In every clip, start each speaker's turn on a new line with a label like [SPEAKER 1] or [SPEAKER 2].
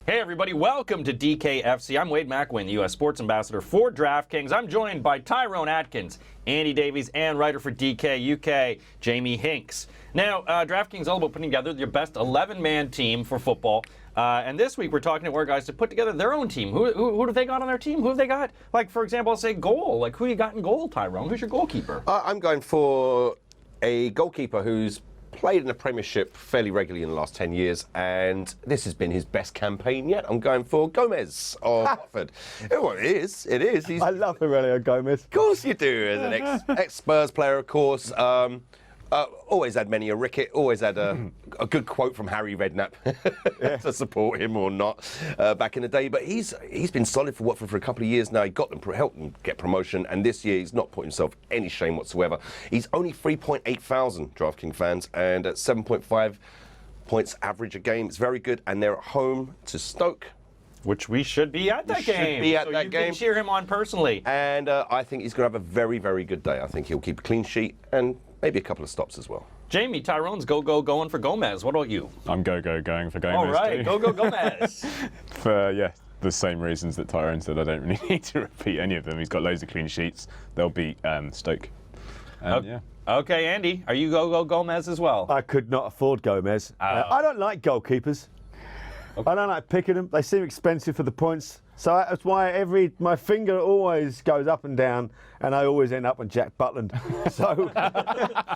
[SPEAKER 1] Hey everybody, welcome to DKFC. I'm Wade McElwain, the U.S. Sports Ambassador for DraftKings. I'm joined by Tyrone Atkins, Andy Davies, and writer for DK UK, Jamie Hinks. Now, DraftKings is all about putting together your best 11-man team for football. And this week we're talking to our guys to put together their own team. Who have they got on their team? Who have they got? Like, for example, I'll say goal. Like, who you got in goal, Tyrone? Who's your goalkeeper?
[SPEAKER 2] I'm going for a goalkeeper who's played in the Premiership fairly regularly in the last 10 years, and this has been his best campaign yet. I'm going for Gomez of Watford. Well, it is.
[SPEAKER 3] I love Aurelio Gomez.
[SPEAKER 2] Of course you do, as an ex-Spurs player, of course. Always had many a ricket, always had a good quote from Harry Redknapp to support him or not back in the day. But he's been solid for Watford for a couple of years now. He got them, helped them get promotion, and this year he's not put himself any shame whatsoever. He's only 3.8 thousand DraftKings fans, and at 7.5 points average a game. It's very good, and they're at home to Stoke.
[SPEAKER 1] Which we should be at that game.
[SPEAKER 2] Should be at
[SPEAKER 1] so
[SPEAKER 2] that
[SPEAKER 1] you
[SPEAKER 2] game.
[SPEAKER 1] Can cheer him on personally.
[SPEAKER 2] And I think he's going to have a very, very good day. I think he'll keep a clean sheet and maybe a couple of stops as well.
[SPEAKER 1] Jamie, Tyrone's going for Gomez. What about you?
[SPEAKER 4] I'm going for Gomez.
[SPEAKER 1] All right,
[SPEAKER 4] too.
[SPEAKER 1] go Gomez.
[SPEAKER 4] For the same reasons that Tyrone said. I don't really need to repeat any of them. He's got loads of clean sheets. They'll beat Stoke. Yeah.
[SPEAKER 1] Okay, Andy, are you go Gomez as well?
[SPEAKER 3] I could not afford Gomez. I don't like goalkeepers. I don't like picking them. They seem expensive for the points. So that's why my finger always goes up and down, and I always end up on Jack Butland. So,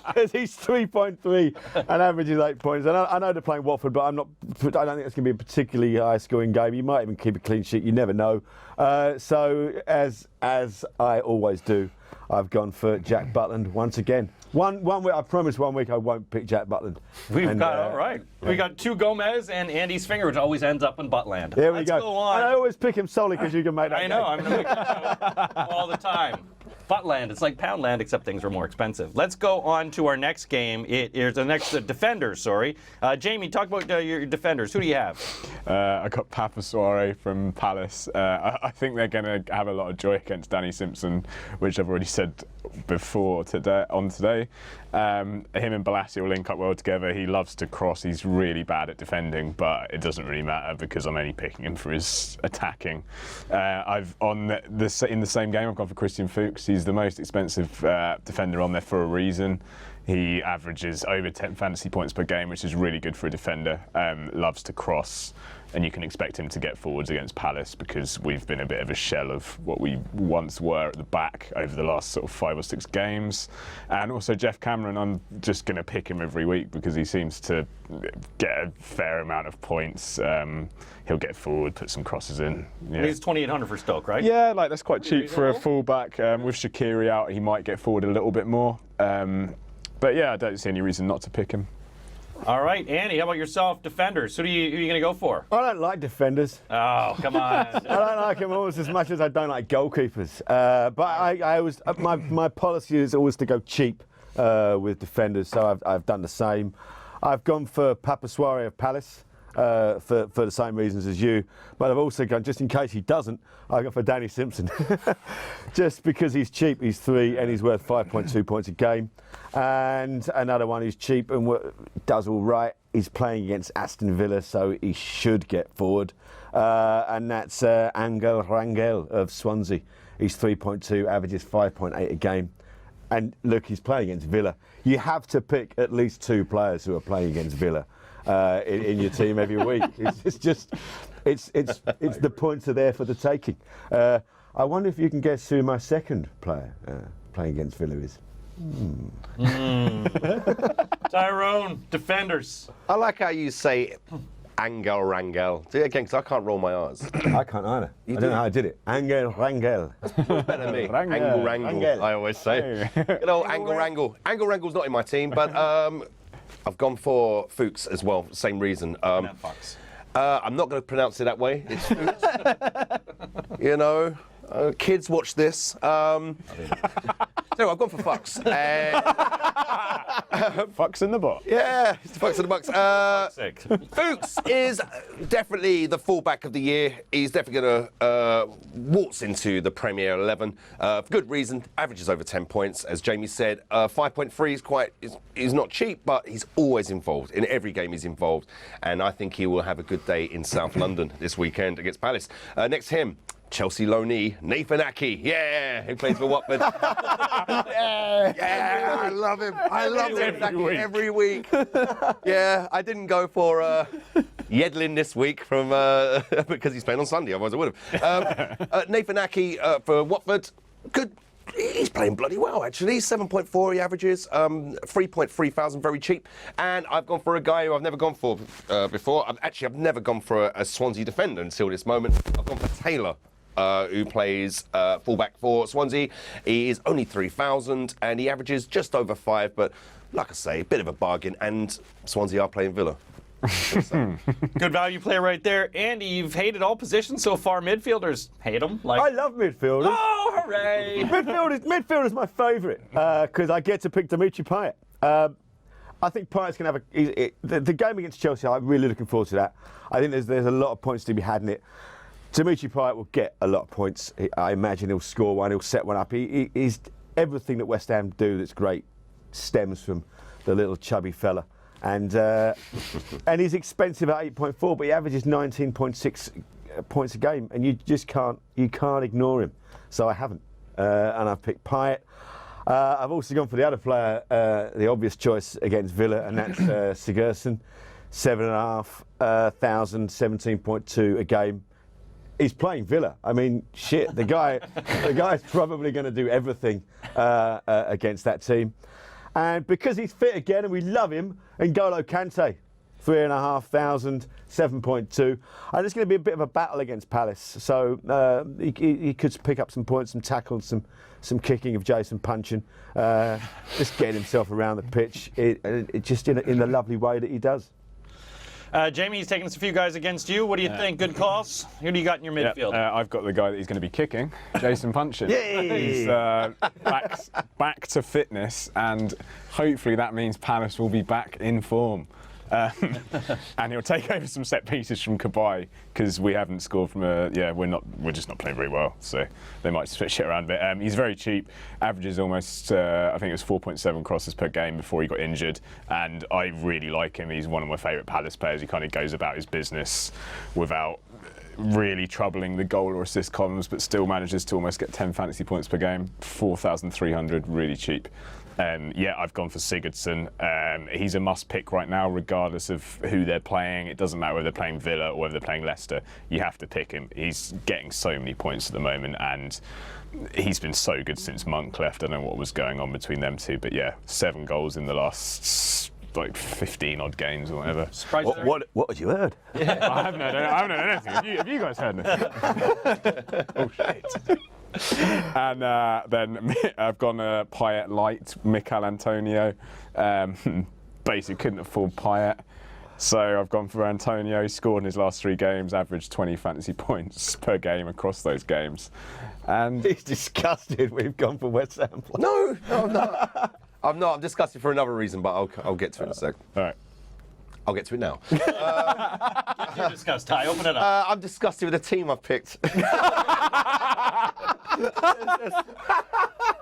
[SPEAKER 3] because he's 3.3 and averages 8 points. And I know they're playing Watford, but I don't think it's going to be a particularly high-scoring game. You might even keep a clean sheet. You never know. So, as I always do, I've gone for Jack Butland once again. One week, I promise 1 week I won't pick Jack Butland.
[SPEAKER 1] We've got two Gomez and Andy's finger, which always ends up in Buttland.
[SPEAKER 3] There we
[SPEAKER 1] Let's
[SPEAKER 3] go.
[SPEAKER 1] go on.
[SPEAKER 3] And I always pick him solely because you can make that
[SPEAKER 1] I know,
[SPEAKER 3] game.
[SPEAKER 1] I'm going to make that show all the time. Buttland, it's like Poundland, except things are more expensive. Let's go on to our next game. It is the next defenders, sorry. Jamie, talk about your defenders. Who do you have?
[SPEAKER 4] I got Papasware from Palace. I think they're going to have a lot of joy against Danny Simpson, which I've already said before today. Him and Balassi will link up well together. He loves to cross. He's really bad at defending, but it doesn't really matter because I'm only picking him for his attacking. In the same game, I've gone for Christian Fuchs. He's the most expensive defender on there for a reason. He averages over 10 fantasy points per game, which is really good for a defender. Loves to cross, and you can expect him to get forwards against Palace because we've been a bit of a shell of what we once were at the back over the last sort of 5 or 6 games. And also Jeff Cameron, I'm just going to pick him every week because he seems to get a fair amount of points. He'll get forward, put some crosses in. Yeah.
[SPEAKER 1] He's 2,800 for Stoke, right?
[SPEAKER 4] Yeah, like that's quite cheap for a fullback. With Shaqiri out, he might get forward a little bit more. But yeah, I don't see any reason not to pick him.
[SPEAKER 1] All right, Andy, how about yourself? Defenders, who are you going to go for?
[SPEAKER 3] I don't like defenders.
[SPEAKER 1] Oh, come on.
[SPEAKER 3] I don't like them almost as much as I don't like goalkeepers. But I always my policy is always to go cheap with defenders, so I've done the same. I've gone for Papasware of Palace. For the same reasons as you, but I've also gone, just in case he doesn't, I've gone for Danny Simpson. Just because he's cheap, he's 3 and he's worth 5.2 points a game. And another one who's cheap and does all right, he's playing against Aston Villa, so he should get forward. And that's Angel Rangel of Swansea. He's 3.2, averages 5.8 a game. And look, he's playing against Villa. You have to pick at least 2 players who are playing against Villa. In your team every week. It's the points are there for the taking. I wonder if you can guess who my second player playing against Villa is.
[SPEAKER 1] Tyrone, defenders.
[SPEAKER 2] I like how you say Angel Rangel. Do it again, because I can't roll my R's.
[SPEAKER 3] I can't either. I don't know how I did it. Angel Rangel.
[SPEAKER 2] Better than me. Angle Wrangle, I always say. Good old Angle Wrangle. Angle Wrangle's not in my team, but I've gone for Fuchs as well, same reason. I'm not going to pronounce it that way. It's Fuchs. You know, kids watch this. So I've gone for Fuchs.
[SPEAKER 4] Fucks in the box.
[SPEAKER 2] Yeah, it's the Fuchs and the Bucks.
[SPEAKER 1] Six.
[SPEAKER 2] Fuchs is definitely the fullback of the year. He's definitely going to waltz into the Premier 11 for good reason. Averages over 10 points, as Jamie said. 5.3 is not cheap, but he's always involved. In every game he's involved. And I think he will have a good day in South London this weekend against Palace. Next to him, Chelsea loanee, Nathan Ake. Yeah, who plays for Watford. yeah, I love him. I love him every week. Yeah, I didn't go for Yedlin this week from because he's playing on Sunday, otherwise I would have. Nathan Ake for Watford, good. He's playing bloody well, actually. 7.4 he averages, 3.3 thousand, very cheap. And I've gone for a guy who I've never gone for before. I've never gone for a Swansea defender until this moment. I've gone for Taylor. Who plays fullback for Swansea. He is only 3,000 and he averages just over 5, but like I say, a bit of a bargain, and Swansea are playing Villa.
[SPEAKER 1] Good value play right there. Andy, you've hated all positions so far. Midfielders, hate them.
[SPEAKER 3] I love midfielders.
[SPEAKER 1] Oh, hooray!
[SPEAKER 3] Midfield is my favourite because I get to pick Dimitri Payet. I think Payet's going to have the game against Chelsea. I'm really looking forward to that. I think there's a lot of points to be had in it. Dimitri Payet will get a lot of points. I imagine he'll score one, he'll set one up. He's everything that West Ham do that's great stems from the little chubby fella. And he's expensive at 8.4, but he averages 19.6 points a game, and you just can't ignore him. So I haven't, and I've picked Payet. I've also gone for the other player, the obvious choice against Villa, and that's Sigurdsson, 7,500, 17.2 a game. He's playing Villa. I mean, shit, the guy's probably going to do everything against that team. And because he's fit again and we love him, N'Golo Kante, 3,500, 7.2. And it's going to be a bit of a battle against Palace. So he could pick up some points, some tackles, some kicking of Jason punching. Just getting himself around the pitch, just in the lovely way that he does.
[SPEAKER 1] Jamie's taking us a few guys against you. What do you think? Good calls? Who do you got in your midfield?
[SPEAKER 4] I've got the guy that he's going to be kicking, Jason Punchin. He's back to fitness, and hopefully that means Palace will be back in form. And he'll take over some set pieces from Kabay because we haven't scored from we're just not playing very well, so they might switch it around a bit. He's very cheap, averages almost I think it was 4.7 crosses per game before he got injured, and I really like him. He's one of my favourite Palace players. He kind of goes about his business without really troubling the goal or assist columns, but still manages to almost get 10 fantasy points per game. 4,300, really cheap. I've gone for Sigurdsson. He's a must-pick right now, regardless of who they're playing. It doesn't matter whether they're playing Villa or whether they're playing Leicester. You have to pick him. He's getting so many points at the moment, and he's been so good since Monk left. I don't know what was going on between them two, but 7 goals in the last 15 odd games or whatever.
[SPEAKER 3] What had you heard?
[SPEAKER 4] Yeah. I haven't heard anything. Have you guys heard anything? Oh shit. And then I've gone Payet light, Mikel Antonio. Basically couldn't afford Payet, so I've gone for Antonio. He scored in his last 3 games, averaged 20 fantasy points per game across those games. And
[SPEAKER 3] he's disgusted we've gone for West Ham.
[SPEAKER 2] No, I'm not. I'm not. I'm disgusted for another reason, but I'll get to it in a sec.
[SPEAKER 4] All right.
[SPEAKER 2] I'll get to it now.
[SPEAKER 1] You're disgusted, Ty. Open it up.
[SPEAKER 2] I'm disgusted with the team I've picked.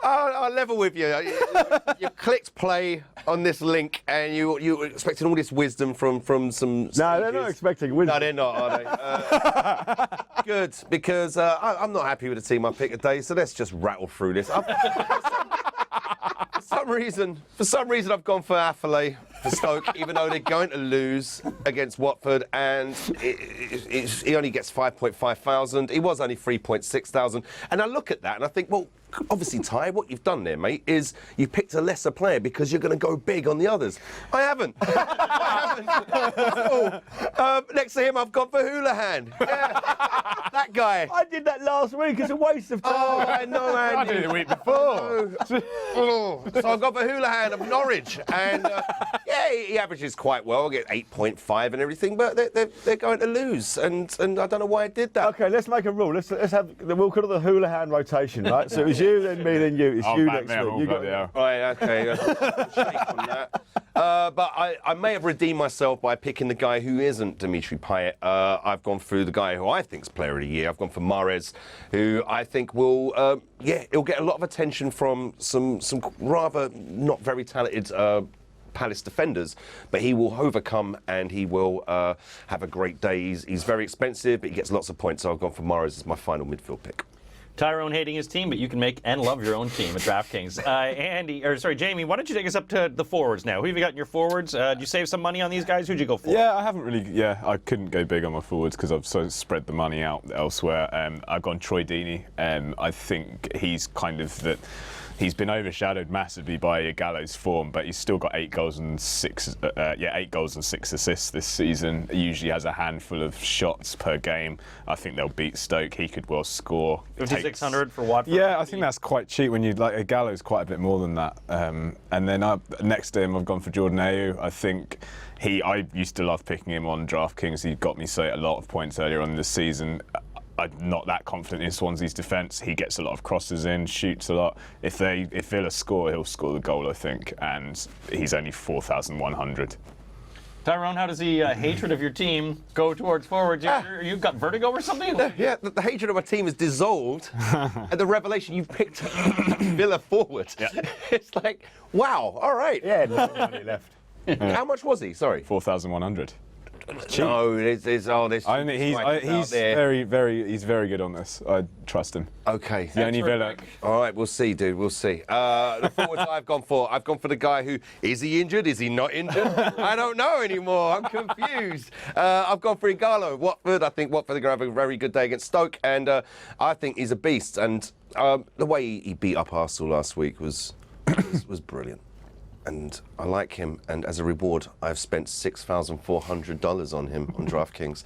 [SPEAKER 2] I'll level with you. You clicked play on this link, and you were expecting all this wisdom from some.
[SPEAKER 3] No, they're not expecting wisdom.
[SPEAKER 2] No, they're not, are they? Good, because I'm not happy with the team I picked today. So let's just rattle through this. For some reason, I've gone for Affalay for Stoke, even though they're going to lose against Watford, and he only gets 5.5 thousand. He was only 3.6 thousand, and I look at that and I think, well, obviously, Ty, what you've done there, mate, is you picked a lesser player because you're going to go big on the others. I haven't. Next to him, I've gone for Houlihan. Yeah. That guy.
[SPEAKER 3] I did that last week. It's a waste of time.
[SPEAKER 2] Oh, I know, Andy.
[SPEAKER 4] I did it the week before.
[SPEAKER 2] Oh. So I got the Houlihan of Norwich, and yeah, he averages quite well. I get 8.5 and everything, but they're going to lose, and I don't know why I did that.
[SPEAKER 3] Okay, let's make a rule. Let's have we'll call it the Houlihan rotation, right? So it was you, then me, then you. It's you next week. You got
[SPEAKER 2] Right, okay. Shake on that. But I may have redeemed myself by picking the guy who isn't Dimitri Payet. I've gone through the guy who I think's Player of the Year. I've gone for Mahrez, who I think will, he'll get a lot of attention from some rather not very talented Palace defenders, but he will overcome and he will have a great day. He's very expensive, but he gets lots of points. So I've gone for Mahrez as my final midfield pick.
[SPEAKER 1] Tyrone hating his team, but you can make and love your own team at DraftKings. Jamie, why don't you take us up to the forwards now? Who have you got in your forwards? Did you save some money on these guys? Who'd you go for?
[SPEAKER 4] Yeah, I haven't really. Yeah, I couldn't go big on my forwards because I've sort of spread the money out elsewhere. I've gone Troy Deeney. I think he's kind of that. He's been overshadowed massively by Ighalo's form, but he's still got 8 goals and 6 assists this season. He usually has a handful of shots per game. I think they'll beat Stoke. He could well score.
[SPEAKER 1] 5,600 for Watford.
[SPEAKER 4] Yeah, I think that's quite cheap when you like Ighalo's quite a bit more than that. And then next to him, I've gone for Jordan Ayew. I think I used to love picking him on DraftKings. He got me a lot of points earlier on this season. I'm not that confident in Swansea's defence. He gets a lot of crosses in, shoots a lot. If Villa score, he'll score the goal, I think, and he's only 4,100.
[SPEAKER 1] Tyrone, how does the hatred of your team go towards forwards? You've got vertigo or something?
[SPEAKER 2] Yeah, the hatred of my team is dissolved at the revelation you've picked Villa forward. Yeah. It's like, wow, all right.
[SPEAKER 3] Yeah, no money left.
[SPEAKER 2] How much was he? Sorry.
[SPEAKER 4] 4,100.
[SPEAKER 2] No, there's
[SPEAKER 4] I think he's very good on this. I trust him.
[SPEAKER 2] Okay.
[SPEAKER 4] The only Villa.
[SPEAKER 2] All right, we'll see, dude. We'll see. The forwards I've gone for the guy who is he injured? Is he not injured? I don't know anymore. I'm confused. I've gone for Ighalo. Watford. I think Watford are going to have a very good day against Stoke, and I think he's a beast. And the way he beat up Arsenal last week was brilliant. And I like him, and as a reward, I've spent $6,400 on him on DraftKings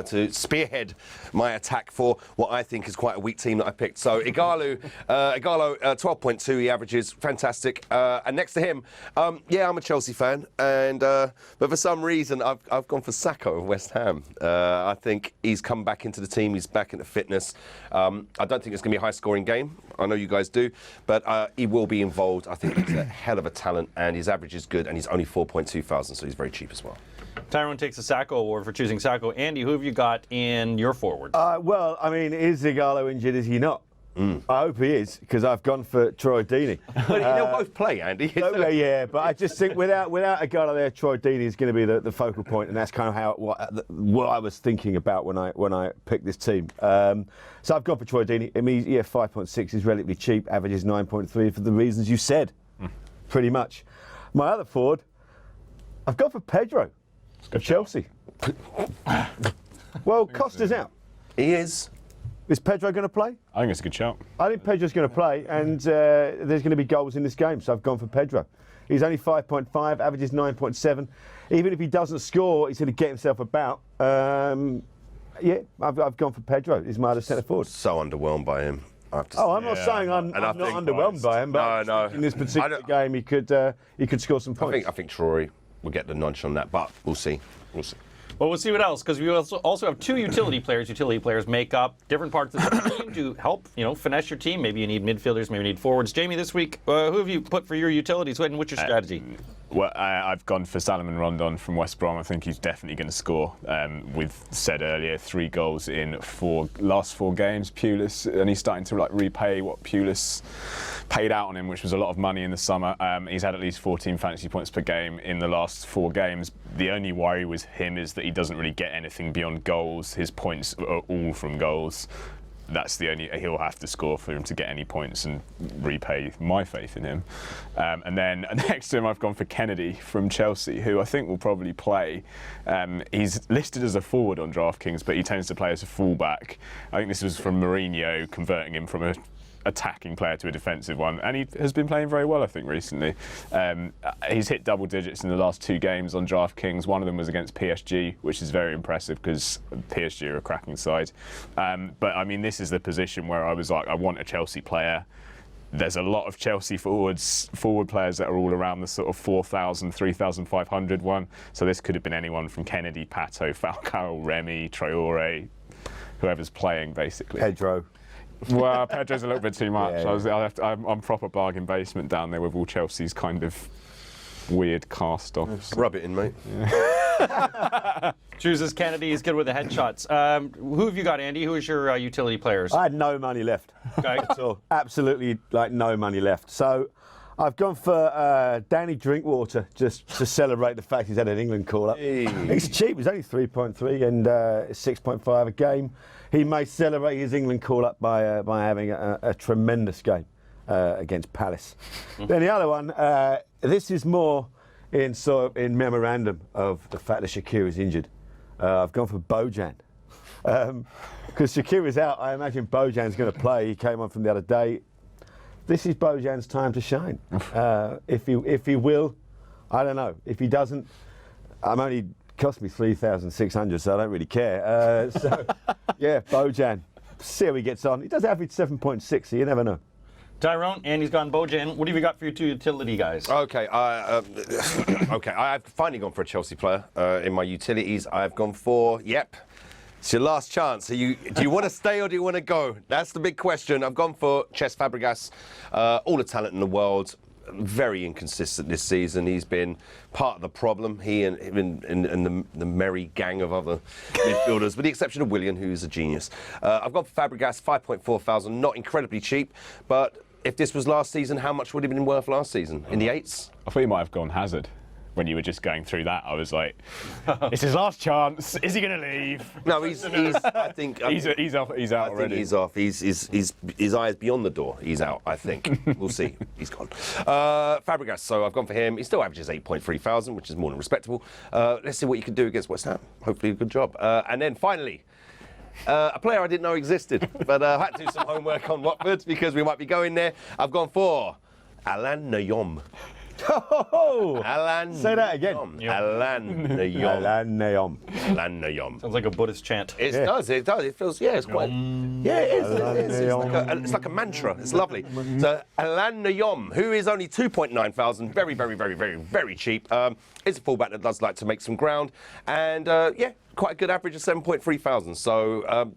[SPEAKER 2] to spearhead my attack for what I think is quite a weak team that I picked. So Ighalo, 12.2, he averages, fantastic. And next to him, I'm a Chelsea fan, and but for some reason, I've gone for Sacco of West Ham. I think he's come back into the team, he's back into fitness. I don't think it's going to be a high-scoring game. I know you guys do, but he will be involved. I think he's a hell of a talent, and his average is good, and he's only 4.2 thousand, so he's very cheap as well.
[SPEAKER 1] Tyrone takes the Sacco Award for choosing Sacco. Andy, who have you got in your forwards?
[SPEAKER 3] Well, I mean, is Ighalo injured? Is he not? I hope he is, because I've gone for Troy Deeney.
[SPEAKER 2] But they'll both play, Andy.
[SPEAKER 3] Yeah, but I just think without Ighalo there, Troy Deeney is going to be the focal point, and that's kind of what I was thinking about when I picked this team. So I've gone for Troy Deeney. I mean, 5.6 is relatively cheap, averages 9.3 for the reasons you said, pretty much. My other forward, I've gone for Pedro of Chelsea. Well, Costa's out.
[SPEAKER 2] He is.
[SPEAKER 3] Is Pedro going to play?
[SPEAKER 4] I think it's a good shout.
[SPEAKER 3] I think Pedro's going to play, and there's going to be goals in this game, so I've gone for Pedro. He's only 5.5, averages 9.7. Even if he doesn't score, he's going to get himself about. I've gone for Pedro. He's my other centre forward.
[SPEAKER 2] So underwhelmed by him.
[SPEAKER 3] I'm not saying I'm not underwhelmed by him, but in this particular game, he could score some points.
[SPEAKER 2] I think Troy will get the nudge on that, but we'll see.
[SPEAKER 1] Well, we'll see what else, because we also have 2 utility players. Utility players make up different parts of the team to help, finesse your team. Maybe you need midfielders, maybe you need forwards. Jamie, this week, who have you put for your utilities? What's your strategy?
[SPEAKER 4] Well, I've gone for Salomon Rondon from West Brom. I think he's definitely going to score. We've said earlier, 3 goals in last 4 games. Pulis, and he's starting to repay what Pulis paid out on him, which was a lot of money in the summer. He's had at least 14 fantasy points per game in the last 4 games. The only worry with him is that he doesn't really get anything beyond goals. His points are all from goals. That's the only he'll have to score for him to get any points and repay my faith in him. And then next to him, I've gone for Kennedy from Chelsea, who I think will probably play. He's listed as a forward on DraftKings, but he tends to play as a fullback. I think this was from Mourinho converting him from a attacking player to a defensive one, and he has been playing very well, I think, recently. He's hit double digits in the last 2 games on DraftKings. One of them was against PSG, which is very impressive because PSG are a cracking side. But I mean, this is the position where I was like, I want a Chelsea player. There's a lot of Chelsea forward players that are all around the sort of 4,000, 3,500 one. So this could have been anyone from Kennedy, Pato, Falcao, Remy, Traore, whoever's playing, basically.
[SPEAKER 3] Pedro.
[SPEAKER 4] Well, Pedro's a little bit too much.
[SPEAKER 3] Yeah.
[SPEAKER 4] I'm proper bargain basement down there with all Chelsea's kind of weird cast-offs.
[SPEAKER 2] Rub it in, mate.
[SPEAKER 1] Chooses Kennedy. He's good with the headshots. Who have you got, Andy? Who is your utility players?
[SPEAKER 3] I had no money left.
[SPEAKER 1] Okay.
[SPEAKER 3] At all. Absolutely, like, no money left. So I've gone for Danny Drinkwater just to celebrate the fact he's had an England call-up.
[SPEAKER 2] Hey.
[SPEAKER 3] It's cheap. It's only 3.3 and 6.5 a game. He may celebrate his England call-up by having a tremendous game against Palace. Then the other one, this is more in memorandum of the fact that Shaqiri is injured. I've gone for Bojan. Because Shaqiri's out, I imagine Bojan's going to play. He came on from the other day. This is Bojan's time to shine. If he will, I don't know. If he doesn't, I'm only cost me 3,600, so I don't really care. So yeah, Bojan. See how he gets on. He does average 7.6, so you never know.
[SPEAKER 1] Tyrone, Andy's gone Bojan. What have you got for your 2 utility guys?
[SPEAKER 2] Okay, I've finally gone for a Chelsea player in my utilities. I've gone for, it's your last chance. Do you want to stay or do you want to go? That's the big question. I've gone for Cesc Fabregas. All the talent in the world. Very inconsistent this season. He's been part of the problem. He and the merry gang of other midfielders, with the exception of Willian, who's a genius. I've gone for Fabregas, 5.4 thousand. Not incredibly cheap, but if this was last season, how much would it have been worth last season? In the 8s?
[SPEAKER 4] I thought you might have gone Hazard. When you were just going through that, I was like, it's his last chance. Is he going to leave?
[SPEAKER 2] No, I think
[SPEAKER 4] he's out already.
[SPEAKER 2] I think he's off. His eyes beyond the door. He's out, I think. We'll see. He's gone. Fabregas, so I've gone for him. He still averages 8.3 thousand, which is more than respectable. Let's see what you can do against West Ham. Hopefully a good job. And then finally, a player I didn't know existed, but I had to do some homework on Watford because we might be going there. I've gone for Alan Nayom.
[SPEAKER 3] Oh,
[SPEAKER 2] Alan.
[SPEAKER 3] Say that again.
[SPEAKER 2] Alan Nayom.
[SPEAKER 3] Alan Nayom.
[SPEAKER 2] Alan Nayom.
[SPEAKER 1] Sounds like a Buddhist chant.
[SPEAKER 2] It does. It feels, it's quite. Yeah, it is. It's like a mantra. It's lovely. So, Alan Nayom, who is only 2.9 thousand, very, very, very, very, very cheap. Is a fullback that does like to make some ground. And, quite a good average of 7.3 thousand. So,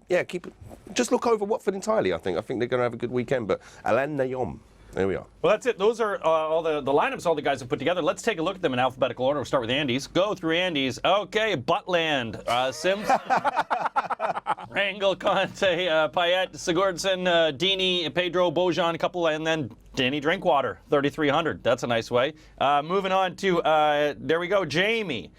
[SPEAKER 2] just look over Watford entirely, I think. I think they're going to have a good weekend. But Alan Nayom. There we are.
[SPEAKER 1] Well, that's it. Those are all the lineups all the guys have put together. Let's take a look at them in alphabetical order. We'll start with Andy's. Go through Andy's. Okay, Butland, Sims, Rangel, Conte, Payet, Sigurdsson, Dini, Pedro, Bojan, a couple, and then Danny Drinkwater, 3,300. That's a nice way. Moving on to, there we go, Jamie.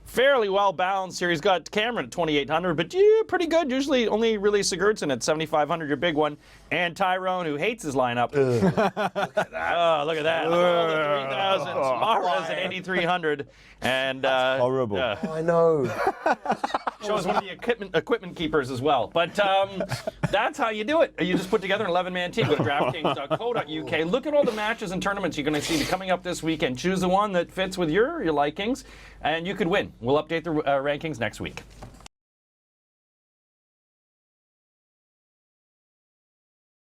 [SPEAKER 1] Fairly well balanced here. He's got Cameron at 2,800, but pretty good. Usually only really Sigurdsson at 7,500, your big one. And Tyrone, who hates his lineup. Look at that. Oh, look at that. 3,000. Mahrez at 8,300. And
[SPEAKER 3] horrible.
[SPEAKER 2] I know.
[SPEAKER 1] Shows one of the equipment keepers as well. But that's how you do it. You just put together an 11-man team. Go to DraftKings.co.uk. Look at all the matches and tournaments you're going to see coming up this weekend. Choose the one that fits with your likings, and you could win. We'll update the rankings next week.